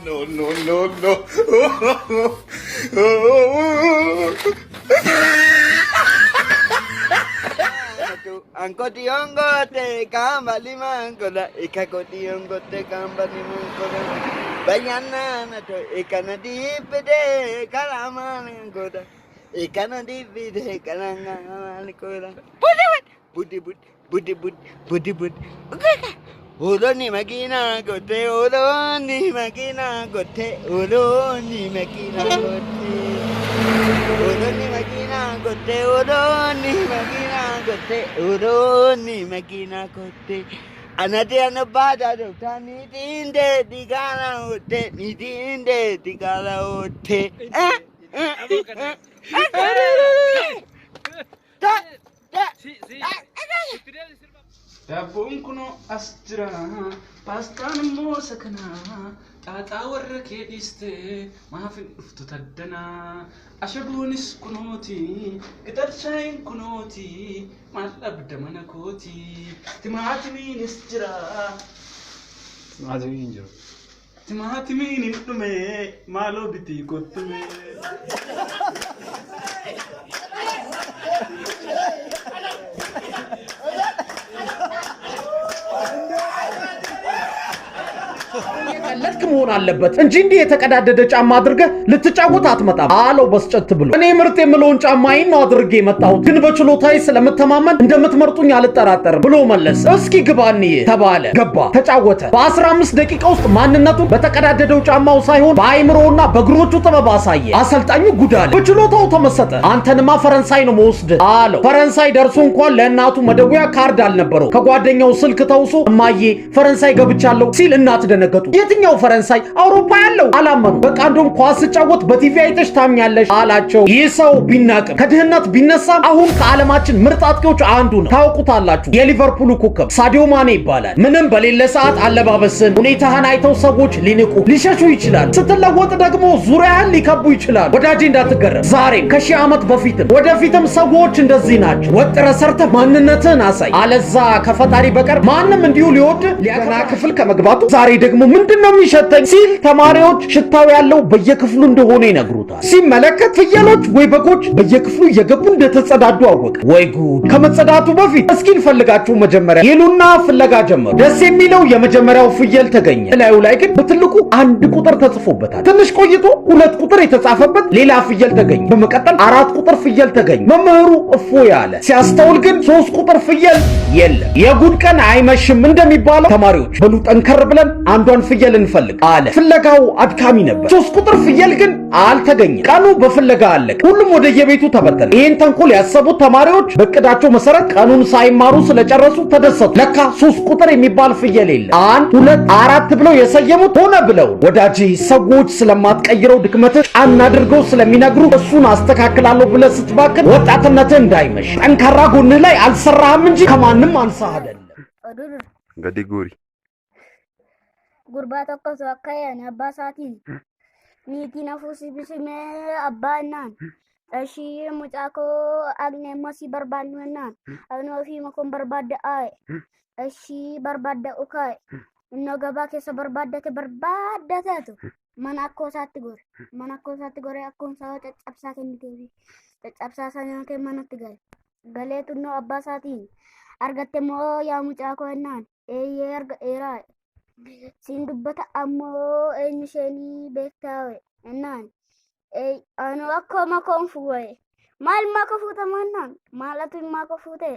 no, no, no. Angkoti ongote kambali mangoda ikakoti ongote kambali mangoda bayana na to ikana dipede kalama mangoda ikana dipede kalanga mangoda budi Uroni makina gote uroni makina gote uroni makina gote uroni makina gote uroni makina gote uroni makina gote anate anabada dotani dinde digala ote ni dinde digala ote Dabboon kunoo as jira paastaan immoo sakanaa xaaxaa warra kee dhiistee maaf hin dhuftu taddanaa ashabuunis kunooti qixarshaayin kunooti maal dhabda mana kooti timaatimiinis jira timaatimiin hin dhume maaloo bitii kottume ለክ መሆን አለበት እንጂ እንዴ የተቀዳደደ ጫማ አድርገ ልትጫወት አትመጣም አለው በስጨት ብሎ እኔ ምርጥ የምለውን ጫማዬን ነው አድርጌ መጣሁት ግን በችሎታዬ ስለምተማመን እንደምትመርጡኝ አልጠራጠርም ብሎ መለሰ እስኪ ግባኒ ተባለ ገባ ተጫወተ በ15 ደቂቃ ውስጥ ማንነቱን በተቀዳደደው ጫማው ሳይሆን በአይምሮና በእግሮቹ ጥበብ አሳየ አሰልጣኙ ጉዳለ በችሎታው ተመሰጠ አንተንማ ፈረንሳይ ነው መወስድ አለው ፈረንሳይ ደርሶ እንኳን ለእናቱ መደወያ ካርድ አልነበረው ከጓደኛው ስልክ ተውሶ እማዬ ፈረንሳይ ገብቻለሁ ሲል እናት ደነገጡ የትኛው ፈረንሳይ አውሮፓ ያለው አላመኑ በቃ እንደውም ኳስ ሲጫወት በቲቪ አይተሽ ታምኛለሽ አላቸው ይህ ሰው ቢናቅም ከድህነት ቢነሳ አሁን ከዓለማችን ምርጥ አጥቂዎች አንዱ ነው ታውቁታላችሁ የሊቨርፑል ኮከብ ሳዲዮ ማኔ ይባላል ምንም በሌለ ሰዓት አለባበስን ሁኔታህን አይተው ሰዎች ሊንቁ ሊሸሹ ይችላል ስትለወጥ ደግሞ ዙሪያህን ሊከቡ ይችላል ወዳጄ እንዳትገረም ዛሬም ከሺህ ዓመት በፊትም ወደፊትም ሰዎች እንደዚህ ናቸው ወጥረ ሰርተ ማንነትህን አሳይ አለዛ ከፈጣሪ በቀር ማንም እንዲሁ ሊወድ ሊያገና ክፍል ከመግባቱ ዛሬ ደግሞ ምንድነው የሚሸተኝ ሲል ተማሪዎች ሽታው ያለው በየክፍሉ እንደሆነ ይነግሩታል ሲመለከት ፍየሎች ወይ በጎች በየክፍሉ እየገቡ እንደተጸዳዱ አወቀ ወይ ጉድ ከመጸዳቱ በፊት እስኪን ፈልጋችሁ መጀመሪያ ይሉና ፍለጋ ጀመሩ ደስ የሚለው የመጀመሪያው ፍየል ተገኘ ላዩ ላይ ግን በትልቁ አንድ ቁጥር ተጽፎበታል ትንሽ ቆይቶ ሁለት ቁጥር የተጻፈበት ሌላ ፍየል ተገኘ በመቀጠል አራት ቁጥር ፍየል ተገኘ መምህሩ እፎ ያለ ሲያስተውል ግን ሶስት ቁጥር ፍየል የለም የጉድ ቀን አይመሽም እንደሚባለው ተማሪዎች በሉ ጠንከር ብለን አንዷን ፍየል እንፈልግ አለ ፍለጋው አድካሚ ነበር ሶስት ቁጥር ፍየል ግን አልተገኘ ቀኑ በፍለጋ አለቀ ሁሉም ወደ የቤቱ ተበተነ ይሄን ተንኮል ያሰቡት ተማሪዎች በእቅዳቸው መሰረት ቀኑን ሳይማሩ ስለጨረሱ ተደሰቱ ለካ ሶስት ቁጥር የሚባል ፍየል የለም አንድ ሁለት አራት ብለው የሰየሙት ሆነ ብለው ወዳጄ ሰዎች ስለማትቀይረው ድክመት ጫና አድርገው ስለሚነግሩ እሱን አስተካክላለሁ ብለህ ስትባክን ወጣትነትህ እንዳይመሽ ጠንካራ ጎንህ ላይ አልሰራህም እንጂ ከማንም አንሳህ አይደለም ገዲጎሪ Gurbaa tokko akkayaan abbaa isaatiin niitii nafuusi bisimee abbaa innaan ishii mucaa koo agne immoo si barbaadnu innaan abni ofii makoon barbaadda aaye ishii barbaadda ukaa'e innoo gabaa keessa barbaaddateetu mana akkoo isaatti gore akkoon isaa caccabsaa kenniteefi caccabsaa isaa nyaatee manatti galeetu innoo abbaa isaatiin argatte immoo yaa mucaa koo innaan eeyyee argadheeraa siin dubbata ammoo eenyu isheenii beektaa innaan anu akkoo makoon fuudhe maal mako fuute mannaan maalatu mako fuute